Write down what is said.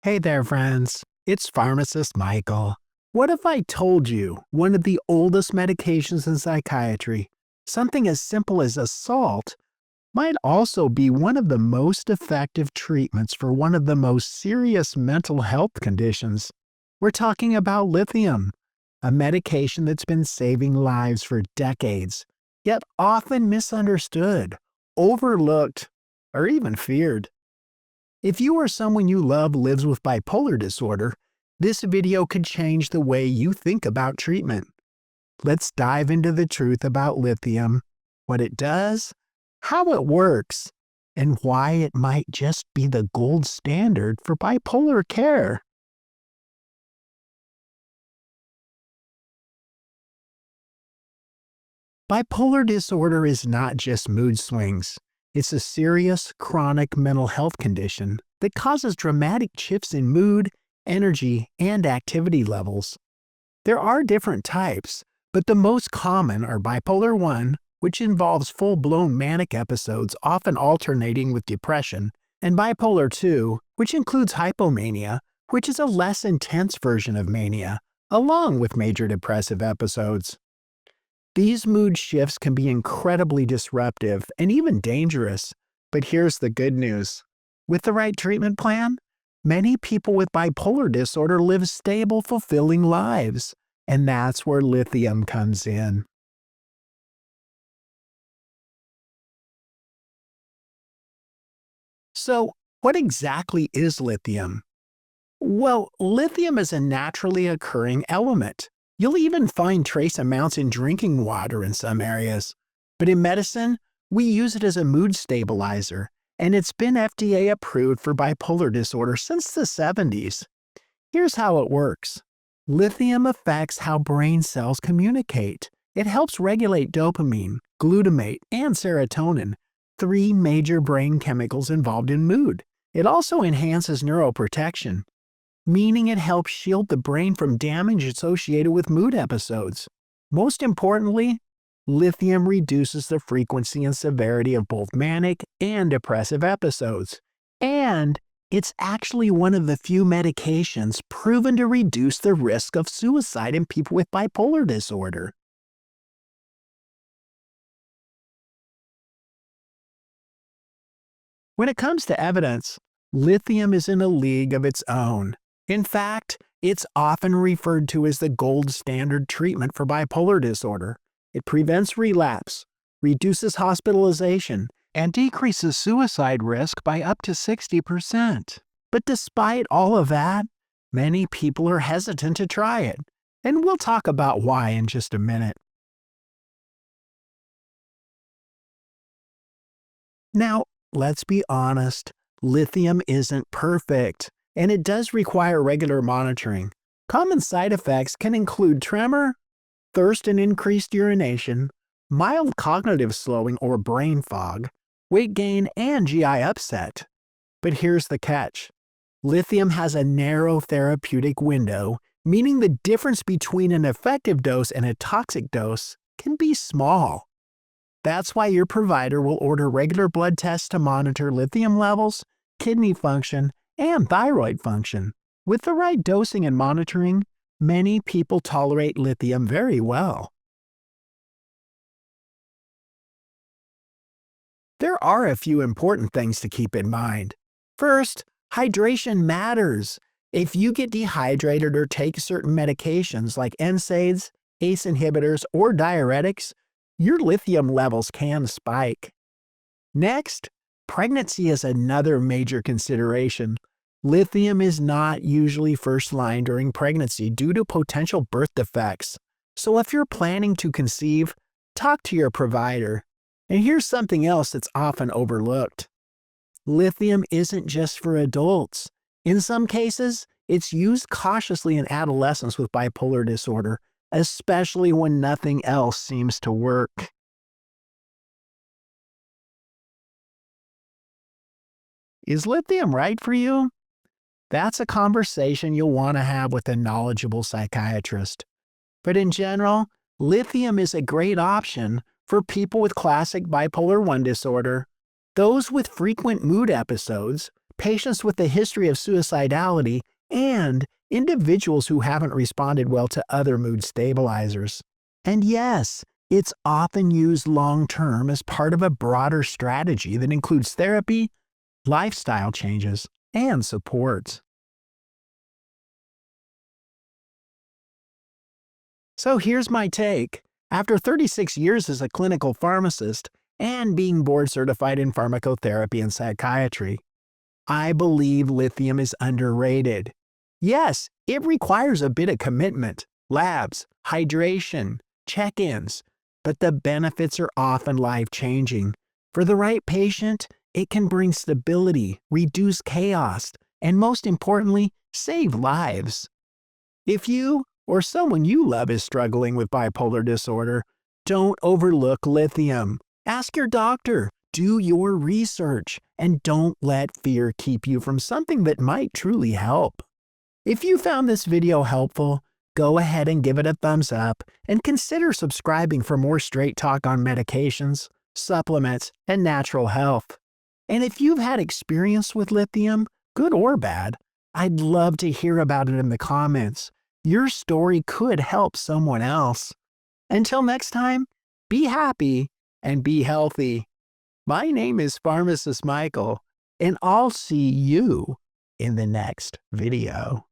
Hey there, friends. It's Pharmacist Michael. What if I told you one of the oldest medications in psychiatry, something as simple as assault, might also be one of the most effective treatments for one of the most serious mental health conditions? We're talking about lithium, a medication that's been saving lives for decades, yet often misunderstood, overlooked, or even feared. If you or someone you love lives with bipolar disorder, this video could change the way you think about treatment. Let's dive into the truth about lithium, what it does, how it works, and why it might just be the gold standard for bipolar care. Bipolar disorder is not just mood swings. It's a serious, chronic mental health condition that causes dramatic shifts in mood, energy, and activity levels. There are different types, but the most common are bipolar 1, which involves full-blown manic episodes often alternating with depression, and bipolar 2, which includes hypomania, which is a less intense version of mania, along with major depressive episodes. These mood shifts can be incredibly disruptive and even dangerous, but here's the good news. With the right treatment plan, many people with bipolar disorder live stable, fulfilling lives, and that's where lithium comes in. So, what exactly is lithium? Well, lithium is a naturally occurring element. You'll even find trace amounts in drinking water in some areas. But in medicine, we use it as a mood stabilizer, and it's been FDA approved for bipolar disorder since the 70s. Here's how it works. Lithium affects how brain cells communicate. It helps regulate dopamine, glutamate, and serotonin, three major brain chemicals involved in mood. It also enhances neuroprotection, meaning it helps shield the brain from damage associated with mood episodes. Most importantly, lithium reduces the frequency and severity of both manic and depressive episodes. And it's actually one of the few medications proven to reduce the risk of suicide in people with bipolar disorder. When it comes to evidence, lithium is in a league of its own. In fact, it's often referred to as the gold standard treatment for bipolar disorder. It prevents relapse, reduces hospitalization, and decreases suicide risk by up to 60%. But despite all of that, many people are hesitant to try it, and we'll talk about why in just a minute. Now, let's be honest, lithium isn't perfect, and it does require regular monitoring. Common side effects can include tremor, thirst and increased urination, mild cognitive slowing or brain fog, weight gain, and GI upset. But here's the catch. Lithium has a narrow therapeutic window, meaning the difference between an effective dose and a toxic dose can be small. That's why your provider will order regular blood tests to monitor lithium levels, kidney function, and thyroid function. With the right dosing and monitoring, many people tolerate lithium very well. There are a few important things to keep in mind. First, hydration matters. If you get dehydrated or take certain medications like NSAIDs, ACE inhibitors, or diuretics, your lithium levels can spike. Next, pregnancy is another major consideration. Lithium is not usually first line during pregnancy due to potential birth defects. So if you're planning to conceive, talk to your provider. And here's something else that's often overlooked. Lithium isn't just for adults. In some cases, it's used cautiously in adolescents with bipolar disorder, especially when nothing else seems to work. Is lithium right for you? That's a conversation you'll want to have with a knowledgeable psychiatrist. But in general, lithium is a great option for people with classic bipolar 1 disorder, those with frequent mood episodes, patients with a history of suicidality, and individuals who haven't responded well to other mood stabilizers. And yes, it's often used long-term as part of a broader strategy that includes therapy, lifestyle changes, and support. So here's my take. After 36 years as a clinical pharmacist and being board certified in pharmacotherapy and psychiatry, I believe lithium is underrated. Yes, it requires a bit of commitment, labs, hydration, check-ins, but the benefits are often life-changing. For the right patient, it can bring stability, reduce chaos, and most importantly, save lives. If you or someone you love is struggling with bipolar disorder, don't overlook lithium. Ask your doctor, do your research, and don't let fear keep you from something that might truly help. If you found this video helpful, go ahead and give it a thumbs up and consider subscribing for more straight talk on medications, supplements, and natural health. And if you've had experience with lithium, good or bad, I'd love to hear about it in the comments. Your story could help someone else. Until next time, be happy and be healthy. My name is Pharmacist Michael, and I'll see you in the next video.